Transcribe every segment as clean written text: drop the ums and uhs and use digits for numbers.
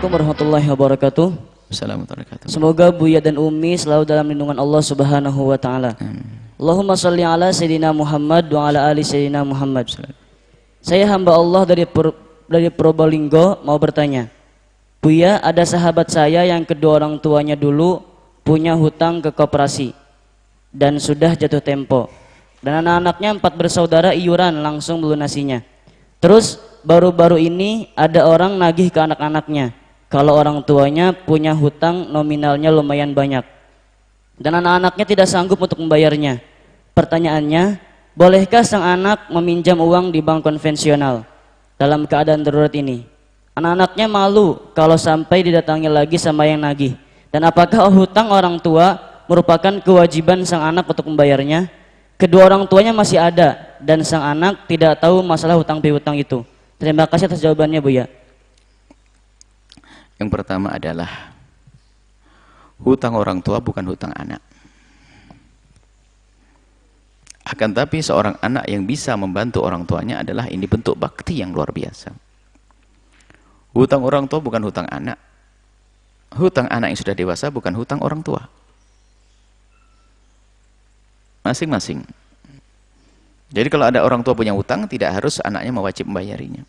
Assalamualaikum warahmatullahi wabarakatuh. Assalamualaikum. Semoga Buya dan Umi selalu dalam lindungan Allah Subhanahu wa taala. Allahumma shalli ala Sayyidina Muhammad wa ala ali Sayyidina Muhammad. Saya hamba Allah dari Probolinggo mau bertanya. Buya, ada sahabat saya yang kedua orang tuanya dulu punya hutang ke koperasi dan sudah jatuh tempo. Dan anak-anaknya 4 bersaudara iuran langsung melunasinya. Terus baru-baru ini ada orang nagih ke anak-anaknya kalau orang tuanya punya hutang nominalnya lumayan banyak dan anak-anaknya tidak sanggup untuk membayarnya. Pertanyaannya, bolehkah sang anak meminjam uang di bank konvensional dalam keadaan darurat ini? Anak-anaknya malu kalau sampai didatangi lagi sama yang nagih. Dan apakah hutang orang tua merupakan kewajiban sang anak untuk membayarnya? Kedua orang tuanya masih ada dan sang anak tidak tahu masalah hutang piutang itu. Terima kasih atas jawabannya, Buya. Yang pertama adalah hutang orang tua bukan hutang anak. Akan tapi seorang anak yang bisa membantu orang tuanya adalah ini bentuk bakti yang luar biasa. Hutang orang tua bukan hutang anak. Hutang anak yang sudah dewasa bukan hutang orang tua. Masing-masing. Jadi kalau ada orang tua punya hutang, tidak harus anaknya mewajib membayarinya.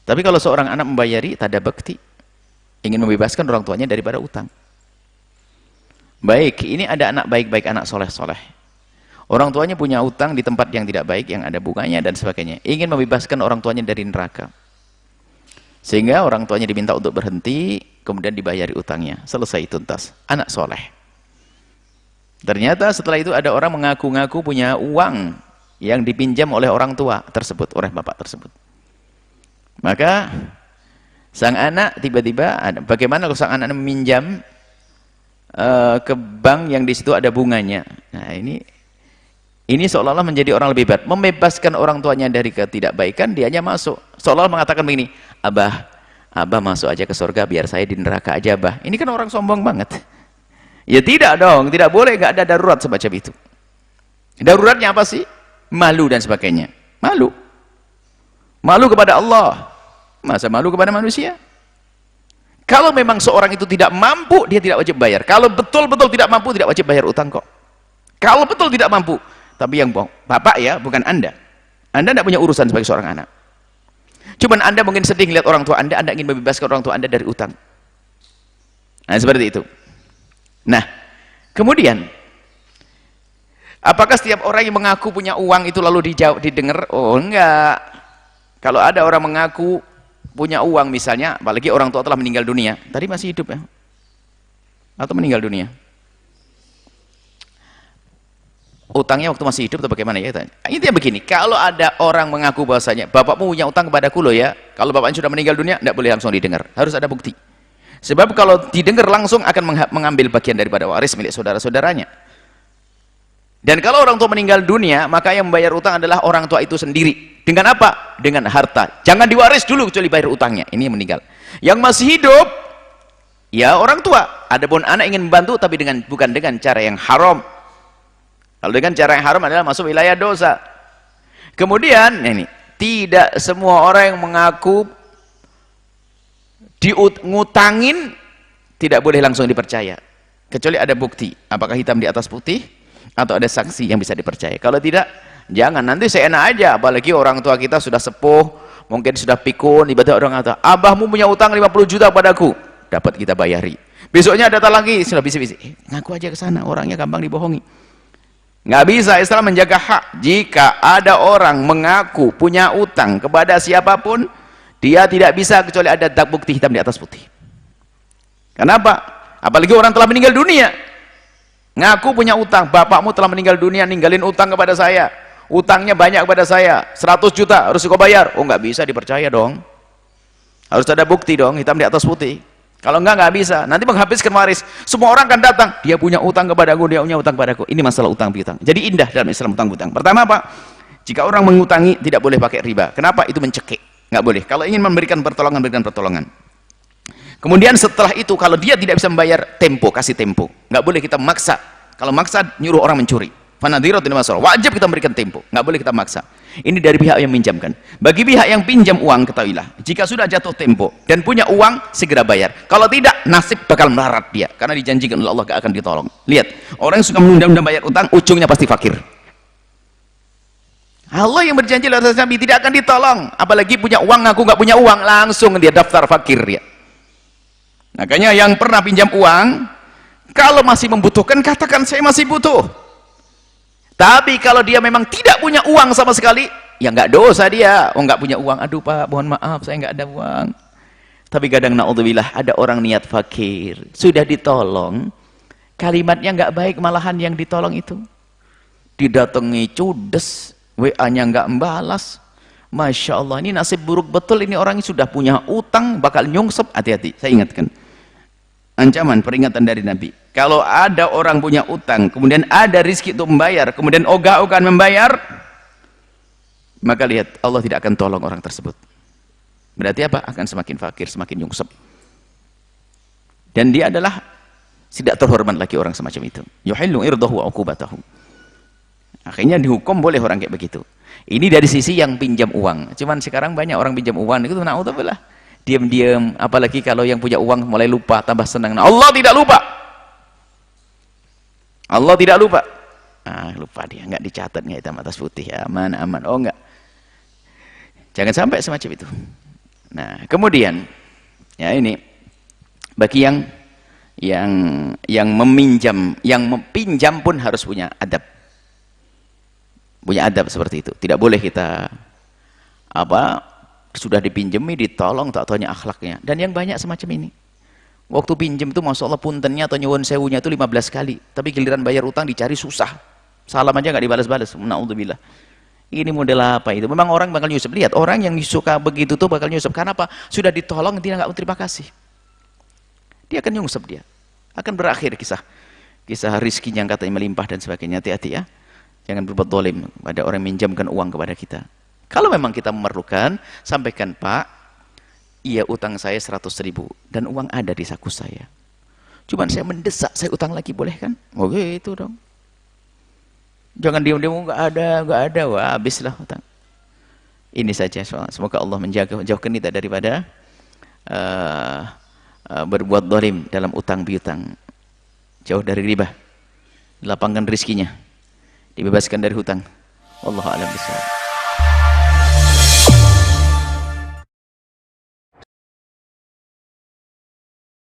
Tapi kalau seorang anak membayari, tanda bakti, ingin membebaskan orang tuanya daripada utang. Baik, ini ada anak baik-baik, anak soleh-soleh. Orang tuanya punya utang di tempat yang tidak baik, yang ada bunganya dan sebagainya. Ingin membebaskan orang tuanya dari neraka. Sehingga orang tuanya diminta untuk berhenti, kemudian dibayari utangnya. Selesai tuntas. Anak soleh. Ternyata setelah itu ada orang mengaku-ngaku punya uang yang dipinjam oleh orang tua tersebut, oleh bapak tersebut. Maka sang anak tiba-tiba, bagaimana kalau sang anak meminjam ke bank yang di situ ada bunganya? Nah ini seolah-olah menjadi orang lebih baik, membebaskan orang tuanya dari ketidakbaikan, dianya masuk. Seolah-olah mengatakan begini, abah masuk aja ke surga biar saya di neraka aja, abah. Ini kan orang sombong banget. Ya tidak dong, tidak boleh, nggak ada darurat semacam itu. Daruratnya apa sih? Malu dan sebagainya. Malu. Malu kepada Allah. Masa malu kepada manusia? Kalau memang seorang itu tidak mampu, dia tidak wajib bayar. Kalau betul-betul tidak mampu, tidak wajib bayar utang kok. Kalau betul tidak mampu, tapi yang bohong, bapak ya, bukan Anda. Anda tidak punya urusan sebagai seorang anak. Cuman Anda mungkin sedih lihat orang tua Anda ingin membebaskan orang tua Anda dari utang. Nah, seperti itu. Nah, kemudian apakah setiap orang yang mengaku punya uang itu lalu didengar? Oh enggak. Kalau ada orang mengaku punya uang misalnya, apalagi orang tua telah meninggal dunia, tadi masih hidup ya? Atau meninggal dunia? Utangnya waktu masih hidup atau bagaimana ya? Intinya begini, kalau ada orang mengaku bahwasanya bapakmu punya utang kepadaku loh ya, kalau bapaknya sudah meninggal dunia, tidak boleh langsung didengar, harus ada bukti. Sebab kalau didengar langsung akan mengambil bagian daripada waris milik saudara-saudaranya. Dan kalau orang tua meninggal dunia, maka yang membayar utang adalah orang tua itu sendiri. Dengan apa? Dengan harta. Jangan diwaris dulu kecuali bayar utangnya. Ini yang meninggal. Yang masih hidup, ya orang tua. Adapun anak ingin membantu, tapi bukan dengan cara yang haram. Kalau dengan cara yang haram adalah masuk wilayah dosa. Kemudian, ini tidak semua orang yang mengaku ngutangin tidak boleh langsung dipercaya kecuali ada bukti, apakah hitam di atas putih atau ada saksi yang bisa dipercaya. Kalau tidak, jangan, nanti seenak aja. Apalagi orang tua kita sudah sepuh, mungkin sudah pikun, tiba-tiba orang kata, abahmu punya utang 50 juta padaku, dapat kita bayari. Besoknya datang lagi, sudah bisik-bisik, ngaku aja ke sana, orangnya gampang dibohongi. Nggak bisa. Islam menjaga hak. Jika ada orang mengaku punya utang kepada siapapun, dia tidak bisa kecuali ada bukti hitam di atas putih. Kenapa? Apalagi orang telah meninggal dunia. Ngaku punya utang, bapakmu telah meninggal dunia, ninggalin utang kepada saya. Utangnya banyak kepada saya, 100 juta harus kau bayar. Oh nggak bisa dipercaya dong. Harus ada bukti dong, hitam di atas putih. Kalau nggak bisa. Nanti menghabiskan waris. Semua orang akan datang, dia punya utang kepadaku, dia punya utang kepadaku. Ini masalah utang piutang. Jadi indah dalam Islam utang-utang. Pertama apa? Jika orang mengutangi tidak boleh pakai riba. Kenapa? Itu mencekik. Nggak boleh. Kalau ingin memberikan pertolongan, berikan pertolongan. Kemudian setelah itu kalau dia tidak bisa membayar, tempo, kasih tempo. Nggak boleh kita memaksa. Kalau maksa nyuruh orang mencuri. Fanadhiratun ila maisarah. Wajib kita memberikan tempo, nggak boleh kita maksa. Ini dari pihak yang minjamkan. Bagi pihak yang pinjam uang, ketahuilah, jika sudah jatuh tempo dan punya uang, segera bayar. Kalau tidak, nasib bakal melarat dia, karena dijanjikan oleh Allah gak akan ditolong. Lihat, orang yang suka menunda-nunda bayar utang, ujungnya pasti fakir. Allah yang berjanji oleh Nabi tidak akan ditolong, apalagi punya uang ngaku nggak punya uang, langsung dia daftar fakir ya. Makanya yang pernah pinjam uang, kalau masih membutuhkan katakan saya masih butuh. Tapi kalau dia memang tidak punya uang sama sekali, ya nggak dosa dia. Oh nggak punya uang, aduh Pak, mohon maaf saya nggak ada uang. Tapi kadang naudzubillah ada orang niat fakir, sudah ditolong, kalimatnya nggak baik, malahan yang ditolong itu didatangi cudes. WA-nya nggak membalas. Masya Allah, ini nasib buruk betul. Ini orang sudah punya utang, bakal nyungsep. Hati-hati, saya ingatkan. Ancaman, peringatan dari Nabi. Kalau ada orang punya utang, kemudian ada rizki untuk membayar, kemudian ogah-ogahan membayar, maka lihat, Allah tidak akan tolong orang tersebut. Berarti apa? Akan semakin fakir, semakin nyungsep. Dan dia adalah tidak terhormat lagi orang semacam itu. Yuhillu irdahu wa uqubatahu. Akhirnya dihukum boleh orang kayak begitu. Ini dari sisi yang pinjam uang. Cuman sekarang banyak orang pinjam uang itu naudzubillah. Diam-diam, apalagi kalau yang punya uang mulai lupa, tambah senang. Nah, Allah tidak lupa. Allah tidak lupa. Ah, lupa dia, nggak dicatat, nggak hitam atas putih. Aman, aman. Oh enggak. Jangan sampai semacam itu. Nah, kemudian ya ini bagi yang meminjam, yang pinjam pun harus punya adab. Punya adab seperti itu. Tidak boleh kita sudah dipinjemi, ditolong, tak tanya akhlaknya. Dan yang banyak semacam ini. Waktu pinjam itu Masya Allah puntennya atau nyuwun sewunya itu 15 kali. Tapi giliran bayar utang dicari susah. Salam aja nggak dibalas-balas. Na'udzubillah. Ini model apa itu? Memang orang bakal nyusup. Lihat, orang yang suka begitu tuh bakal nyusup. Karena apa? Sudah ditolong, dia nggak terima kasih. Dia akan nyusup dia. Akan berakhir kisah rizkinya yang katanya melimpah dan sebagainya. Hati-hati ya. Jangan berbuat zalim pada orang yang minjamkan uang kepada kita. Kalau memang kita memerlukan, sampaikan, Pak, iya utang saya 100.000 dan uang ada di saku saya. Cuman saya mendesak, saya utang lagi, boleh kan? Oh gitu dong. Jangan diam-diam, nggak ada, wah habislah utang. Ini saja, semoga Allah menjauhkan kita daripada berbuat zalim dalam utang piutang. Jauh dari riba, lapangkan rizkinya, dibebaskan dari hutang. Wallahu a'lam bishawab.